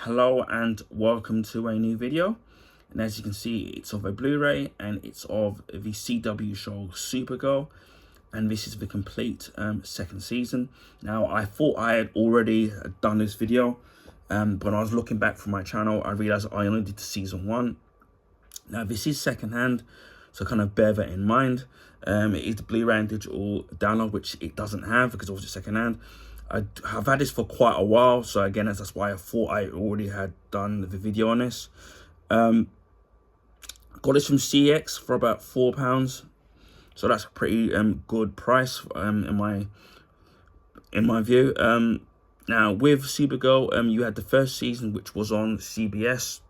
Hello and welcome to a new video, and as you can see, it's of a Blu-ray and it's of the CW show Supergirl, and this is the complete second season. Now, I thought I had already done this video, but when I was looking back from my channel, I realized I only did season 1. Now, this is secondhand, so kind of bear that in mind. It is the Blu-ray and digital download, which it doesn't have because obviously secondhand. I've had this for quite a while, so again, that's why I thought I already had done the video on this. Got this from CX for about £4, so that's a pretty good price in my view. Now with Supergirl, you had the first season, which was on CBS,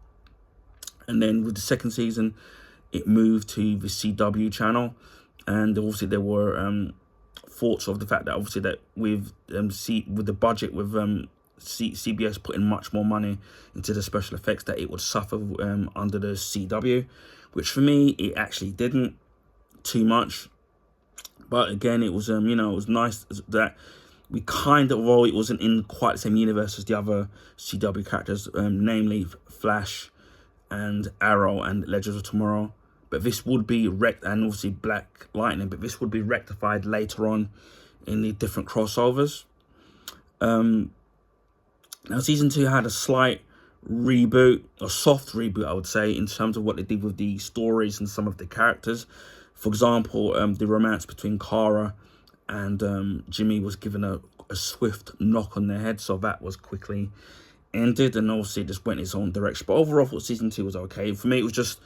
and then with the second season, it moved to the CW channel, and obviously there were thoughts of the fact that obviously that with the budget with CBS putting much more money into the special effects, that it would suffer under the CW, which for me it actually didn't too much. But again, it was it was nice that we kind of, although it wasn't in quite the same universe as the other CW characters, namely Flash and Arrow and Legends of Tomorrow. But this would be and obviously Black Lightning, but this would be rectified later on in the different crossovers. Now, season 2 had a slight reboot, a soft reboot, I would say, in terms of what they did with the stories and some of the characters. For example, the romance between Kara and Jimmy was given a swift knock on their head, so that was quickly ended, and obviously it just went its own direction. But overall, I thought season 2 was okay. For me, it was just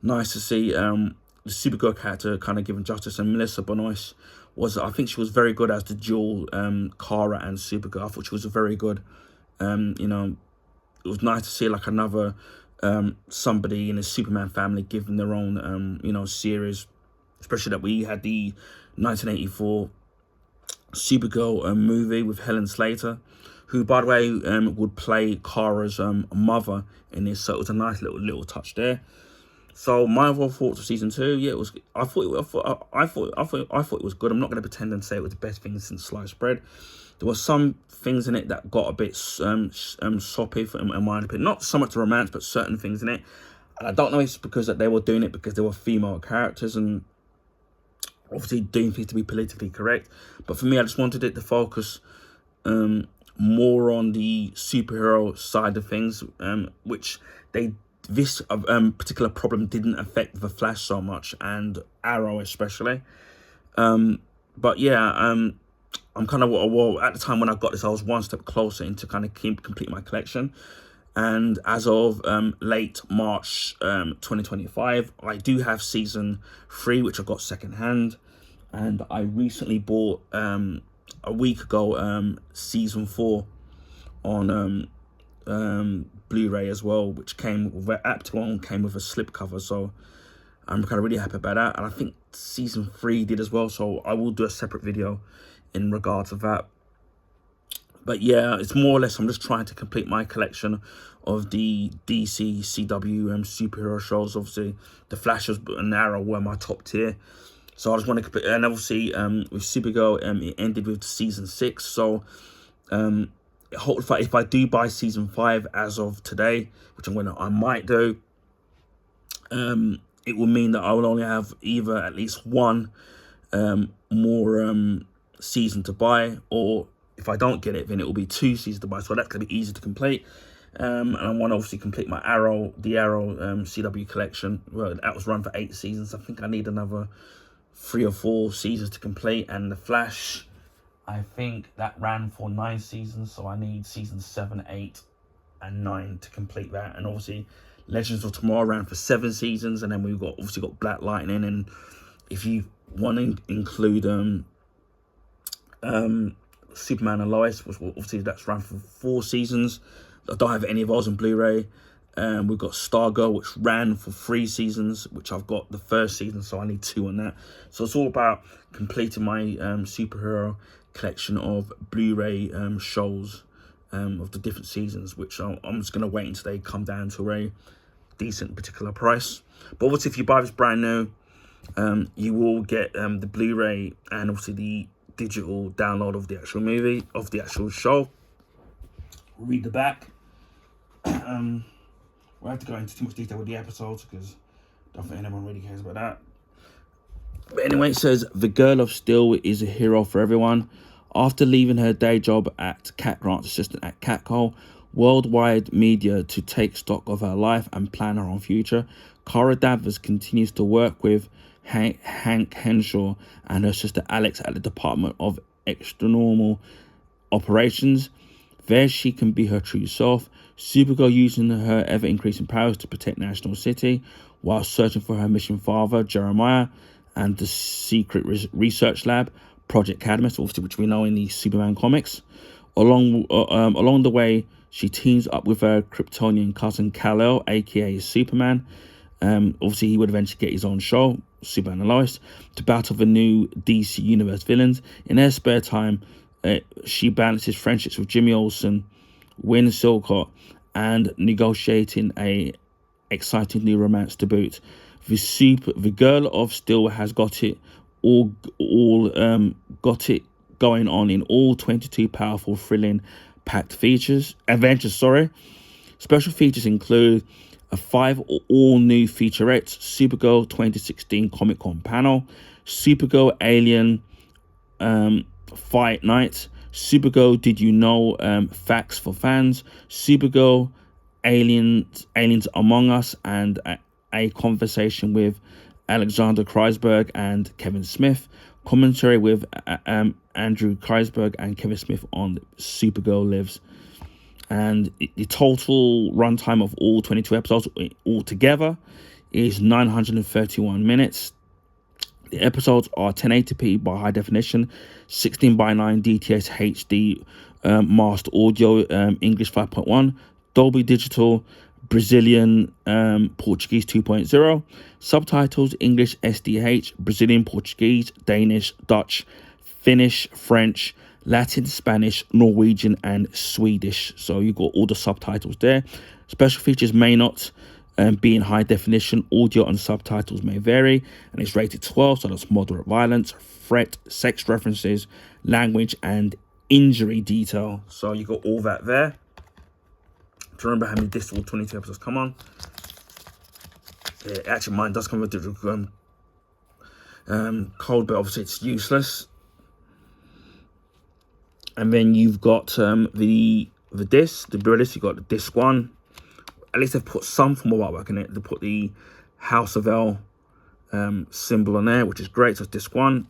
nice to see the Supergirl character kind of given justice, and Melissa Benoist I think she was very good as the dual Kara and Supergirl. I thought she was very good. It was nice to see like another somebody in the Superman family given their own series, especially that we had the 1984 Supergirl movie with Helen Slater, who, by the way, would play Kara's mother in this. So it was a nice little touch there. So my overall thoughts of season 2, yeah, it was. I thought it was good. I'm not going to pretend and say it was the best thing since sliced bread. There were some things in it that got a bit soppy, in my opinion. Not so much the romance, but certain things in it. And I don't know if it's because that they were doing it because they were female characters and obviously doing things to be politically correct. But for me, I just wanted it to focus more on the superhero side of things, which this particular problem didn't affect the Flash so much, and Arrow especially. But yeah, I'm kind of, well, at the time when I got this, I was one step closer into kind of complete my collection. And as of late March 2025, I do have season 3, which I got secondhand, and I recently bought a week ago season 4 on Blu-ray as well, which came with came with a slipcover, so I'm kind of really happy about that. And I think season 3 did as well, so I will do a separate video in regards to that. But yeah, it's more or less I'm just trying to complete my collection of the DC CW superhero shows. Obviously the Flash and Arrow were my top tier, so I just want to complete. And obviously with Supergirl, it ended with season 6, so if I do buy season 5 as of today, which I might do, it will mean that I will only have either at least one more season to buy, or if I don't get it, then it will be 2 seasons to buy. So that's gonna be easy to complete. And I want to obviously complete my Arrow CW collection. Well, that was run for 8 seasons. I think I need another 3 or 4 seasons to complete, and the Flash, I think that ran for 9 seasons, so I need seasons 7, 8, and 9 to complete that. And obviously, Legends of Tomorrow ran for 7 seasons, and then we've obviously got Black Lightning. And if you want to include Superman and Lois, which obviously that's ran for 4 seasons. I don't have any of those on Blu-ray. We've got Stargirl, which ran for 3 seasons, which I've got the first season, so I need 2 on that. So it's all about completing my superhero collection of Blu-ray shows of the different seasons, which I'm just going to wait until they come down to a decent particular price. But obviously, if you buy this brand new, you will get the Blu-ray and obviously the digital download of the actual movie, of the actual show. Read the back. we'll have to go into too much detail with the episodes because I don't think anyone really cares about that. But anyway, it says the Girl of Steel is a hero for everyone. After leaving her day job at Cat Grant's assistant at Catcall, worldwide media to take stock of her life and plan her own future, Cara Danvers continues to work with Hank Henshaw and her sister Alex at the Department of Extranormal Operations. There she can be her true self. Supergirl using her ever-increasing powers to protect National City while searching for her missing father, Jeremiah, and the secret research lab, Project Cadmus, which we know in the Superman comics. Along the way, she teams up with her Kryptonian cousin Kal-El, aka Superman. Obviously, he would eventually get his own show, Superman and Lois, to battle the new DC Universe villains. In her spare time, she balances friendships with Jimmy Olsen, Win Silcott, and negotiating a exciting new romance to boot. The Girl of Steel has got it going on in all 22 powerful, thrilling, packed adventures. Special features include a 5 all-new featurettes, Supergirl 2016 Comic-Con panel, Supergirl Alien Fight Night, Supergirl Did You Know Facts for Fans, Supergirl Aliens Among Us, and a conversation with Alexander Kreisberg and Kevin Smith, commentary with Andrew Kreisberg and Kevin Smith on Supergirl Lives. And the total runtime of all 22 episodes altogether is 931 minutes. The episodes are 1080p by high definition, 16:9 DTS HD master audio, English 5.1, Dolby Digital, Brazilian Portuguese 2.0, subtitles English SDH, Brazilian Portuguese, Danish, Dutch, Finnish, French, Latin, Spanish, Norwegian, and Swedish. So you've got all the subtitles there. Special features may not be in high definition. Audio and subtitles may vary, and it's rated 12, so that's moderate violence, threat, sex references, language, and injury detail. So you got all that there. Do you remember how many discs all 22 episodes come on? Yeah, actually, mine does come with digital code, but obviously it's useless. And then you've got the disc, the Brillis. You've got the disc 1. At least they've put some form of artwork in it. They put the House of L symbol on there, which is great. So it's disc 1.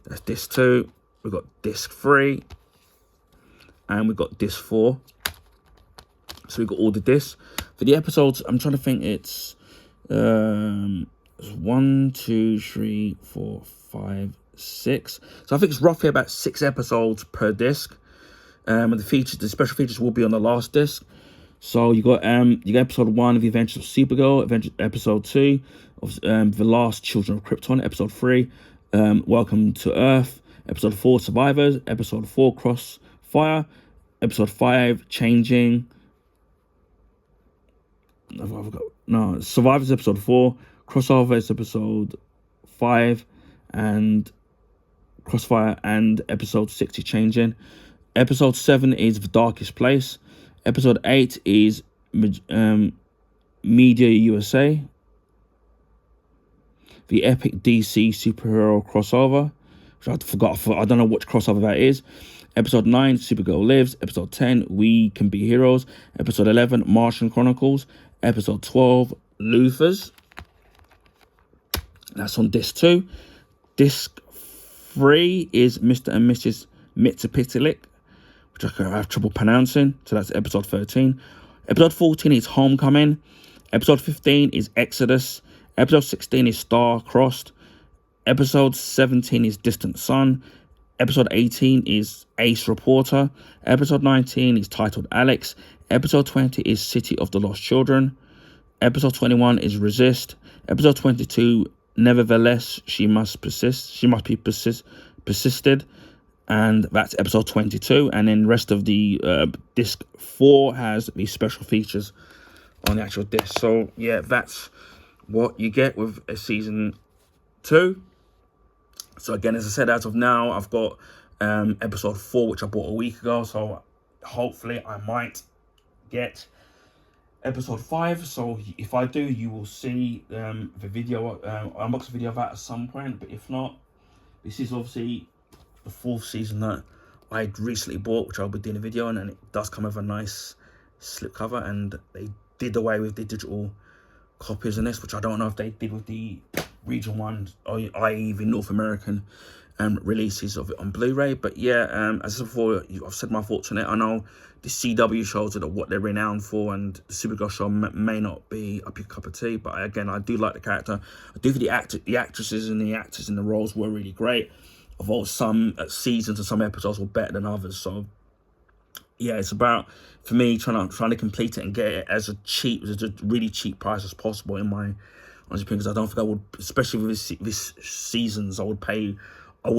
That's disc 2. We've got disc 3. And we've got disc 4. So we've got all the discs. For the episodes, I'm trying to think, it's 1, 2, 3, 4, 5, 6. So I think it's roughly about 6 episodes per disc. And the special features will be on the last disc. So you got episode 1 of The Adventures of Supergirl, episode 2 of The Last Children of Krypton, episode 3, Welcome to Earth, episode 4, Survivors, episode 4, Crossfire, episode 5, Changing. Survivors episode 4, Crossover is episode 5, and Crossfire, and episode 6 is Changing. Episode 7 is The Darkest Place. Episode 8 is Media USA. The Epic DC Superhero Crossover, which I forgot. I don't know which crossover that is. Episode 9, Supergirl Lives. Episode 10, We Can Be Heroes. Episode 11, Martian Chronicles. Episode 12, Luthers. That's on disc 2. Disc 3 is Mr. and Mrs. Mitsapitalik, which I have trouble pronouncing. So that's episode 13. Episode 14 is Homecoming. Episode 15 is Exodus. Episode 16 is Star Crossed. Episode 17 is Distant Sun. Episode 18 is Ace Reporter. Episode 19 is titled Alex. Episode 20 is City of the Lost Children. Episode 21 is Resist. Episode 22, Nevertheless, She Must Be Persisted. And that's episode 22. And then the rest of the disc 4 has the special features on the actual disc. So yeah, that's what you get with a season 2. So again, as I said, as of now, I've got episode 4, which I bought a week ago. So hopefully I might get episode 5. So if I do, you will see the video, unboxing video of that at some point. But if not, this is obviously the 4th season that I recently bought, which I'll be doing a video on, and it does come with a nice slipcover. And they did away with the digital copies in this, which I don't know if they did with the region ones, or i.e. even North American releases of it on Blu-ray. But yeah, as I said before, I've said my thoughts on it. I know the CW shows are what they're renowned for, and the Supergirl show may not be up your cup of tea, but again, I do like the character. I do think the actresses and the actors in the roles were really great. Although some seasons and some episodes were better than others. So yeah, it's about, for me, trying to complete it and get it as a really cheap price as possible, in my honest opinion, because I don't think I would, especially with this seasons, I would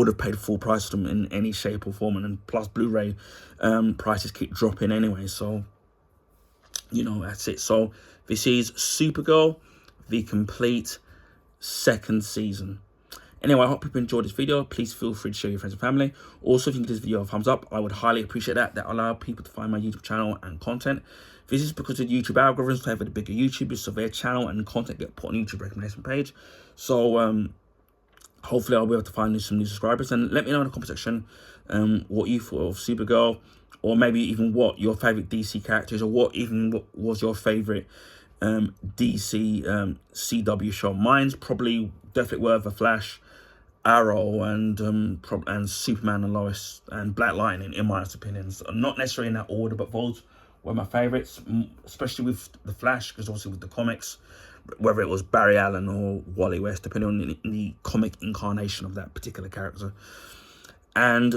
have paid full price for them in any shape or form. And plus Blu-ray prices keep dropping anyway, so you know, that's it. So this is Supergirl, the complete 2nd season. Anyway, I hope people enjoyed this video. Please feel free to share your friends and family. Also, if you can give this video a thumbs up, I would highly appreciate that. That allows people to find my YouTube channel and content. This is because of YouTube algorithms favor the bigger YouTubers, so their channel and content get put on YouTube recommendation page. So hopefully I'll be able to find some new subscribers. And let me know in the comment section what you thought of Supergirl, or maybe even what your favorite DC characters, or what was your favorite DC CW show. Mine's probably definitely were The Flash, Arrow, and Superman and Lois and Black Lightning, in my opinions. Not necessarily in that order, but those were my favorites, especially with The Flash, because obviously with the comics, whether it was Barry Allen or Wally West, depending on the comic incarnation of that particular character. And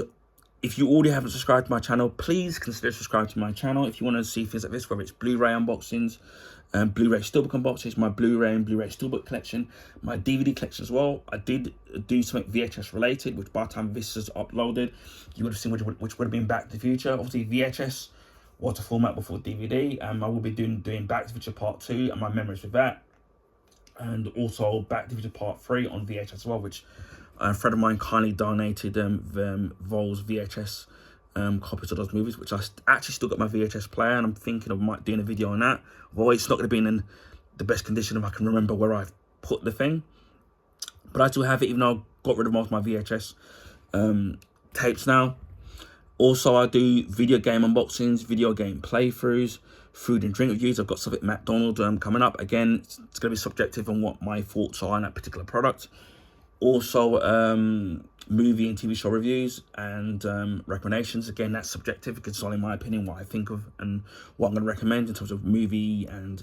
if you already haven't subscribed to my channel, please consider subscribing to my channel. If you want to see things like this, whether it's Blu-ray unboxings, Blu-ray Steelbook unboxings, my Blu-ray and Blu-ray Steelbook collection, my DVD collection as well. I did do something VHS related, which by the time this is uploaded, you would have seen which would have been Back to the Future. Obviously, VHS was the format before DVD. I will be doing Back to the Future Part 2 and my memories with that. And also Back to the Future Part 3 on VHS as well, which a friend of mine kindly donated Vol's VHS copies of those movies, which I actually still got my VHS player, and I'm thinking of might doing a video on that. Although it's not going to be in the best condition if I can remember where I've put the thing. But I still have it, even though I got rid of most of my VHS tapes now. Also, I do video game unboxings, video game playthroughs, food and drink reviews. I've got something McDonald's coming up. Again, it's going to be subjective on what my thoughts are on that particular product. Also, movie and TV show reviews and recommendations. Again, that's subjective because it's only my opinion, what I think of and what I'm going to recommend in terms of movie and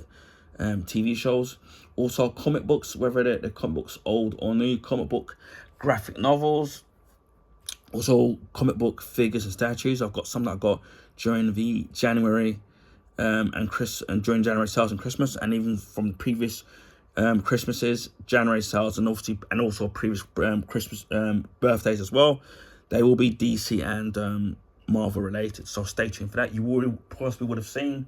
TV shows. Also, comic books, whether they're comic books old or new, comic book graphic novels. Also, comic book figures and statues. I've got some that I got during the January during January sales and Christmas, and even from the previous Christmases, January sales, and also previous Christmas birthdays as well. They will be DC and Marvel related, so stay tuned for that. You possibly would have seen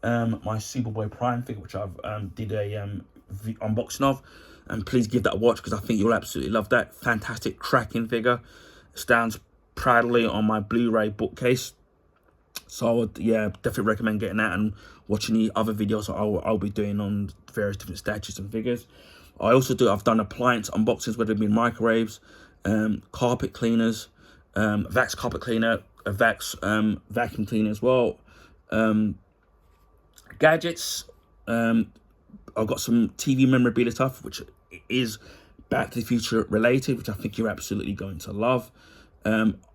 my Superboy Prime figure, which I've did a unboxing of, and please give that a watch because I think you'll absolutely love that. Fantastic cracking figure, stands proudly on my Blu-ray bookcase. So I would, yeah, definitely recommend getting that and watching the other videos I'll be doing on various different statues and figures. I've done appliance unboxings, whether it be microwaves, carpet cleaners, Vax carpet cleaner, a Vax vacuum cleaner as well, gadgets. I've got some TV memorabilia stuff, which is Back to the Future related, which I think you're absolutely going to love.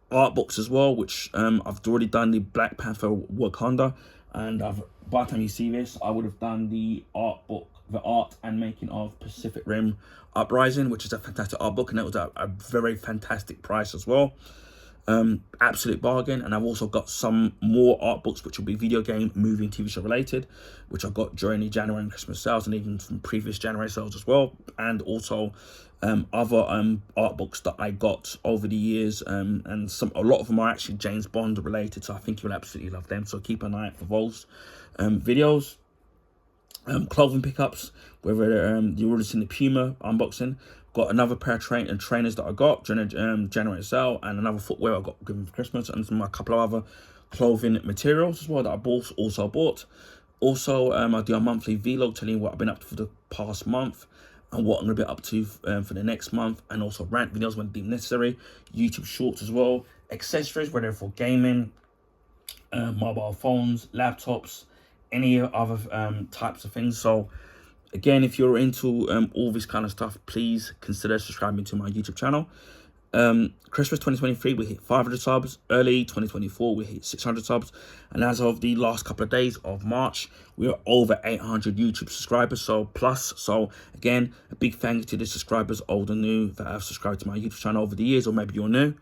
Art books as well, which I've already done the Black Panther Wakanda, and by the time you see this, I would have done the art book, the art and making of Pacific Rim Uprising, which is a fantastic art book, and it was a very fantastic price as well. Absolute bargain. And I've also got some more art books which will be video game, movie and TV show related, which I got during the January and Christmas sales, and even from previous January sales as well. And also other art books that I got over the years, and a lot of them are actually James Bond related, so I think you'll absolutely love them. So keep an eye out for those videos. Clothing pickups, whether you've already seen the Puma unboxing. Got another pair of trainers that I got during January sale, and another footwear I got given for Christmas, and a couple of other clothing materials as well that I also bought. Also, I do a monthly vlog telling you what I've been up to for the past month and what I'm going to be up to for the next month, and also rant videos when deemed necessary, YouTube shorts as well, accessories, whether for gaming, mobile phones, laptops, any other types of things. So again, if you're into all this kind of stuff, please consider subscribing to my YouTube channel. Christmas 2023 we hit 500 subs. Early 2024 we hit 600 subs, and as of the last couple of days of March, we are over 800 YouTube subscribers, so plus. So again, a big thank you to the subscribers, old and new, that have subscribed to my YouTube channel over the years, or maybe you're new.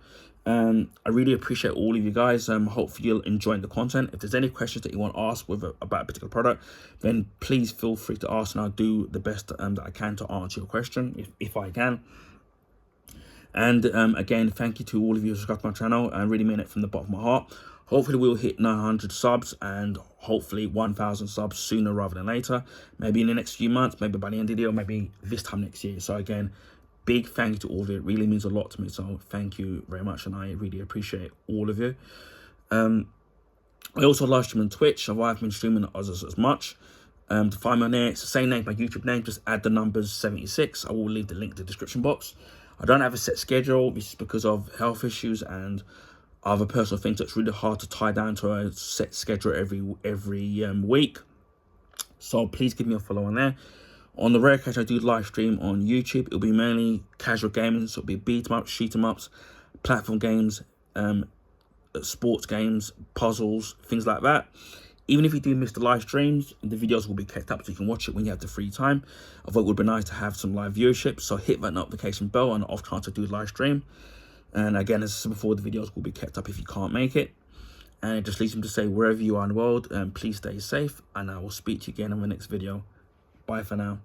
I really appreciate all of you guys. Hopefully you're enjoying the content. If there's any questions that you want to ask about a particular product, then please feel free to ask, and I'll do the best that I can to answer your question if I can. And again, thank you to all of you who subscribe to my channel. I really mean it from the bottom of my heart. Hopefully we'll hit 900 subs and hopefully 1,000 subs sooner rather than later. Maybe in the next few months, maybe by the end of the year, or maybe this time next year. So again, big thank you to all of you. It really means a lot to me. So thank you very much, and I really appreciate all of you. I also live stream on Twitch, so I haven't been streaming as much. To find me on there, it's the same name, my YouTube name, just add the numbers 76. I will leave the link in the description box. I don't have a set schedule. This is because of health issues and other personal things. It's really hard to tie down to a set schedule every week. So please give me a follow on there. On the rare occasion I do live stream on YouTube, it'll be mainly casual gaming. So it'll be beat 'em ups, shoot 'em ups, platform games, sports games, puzzles, things like that. Even if you do miss the live streams, the videos will be kept up so you can watch it when you have the free time. I thought it would be nice to have some live viewership, so hit that notification bell on the off chance to do a live stream. And again, as I said before, the videos will be kept up if you can't make it. And it just leaves me to say, wherever you are in the world, please stay safe, and I will speak to you again in the next video. Bye for now.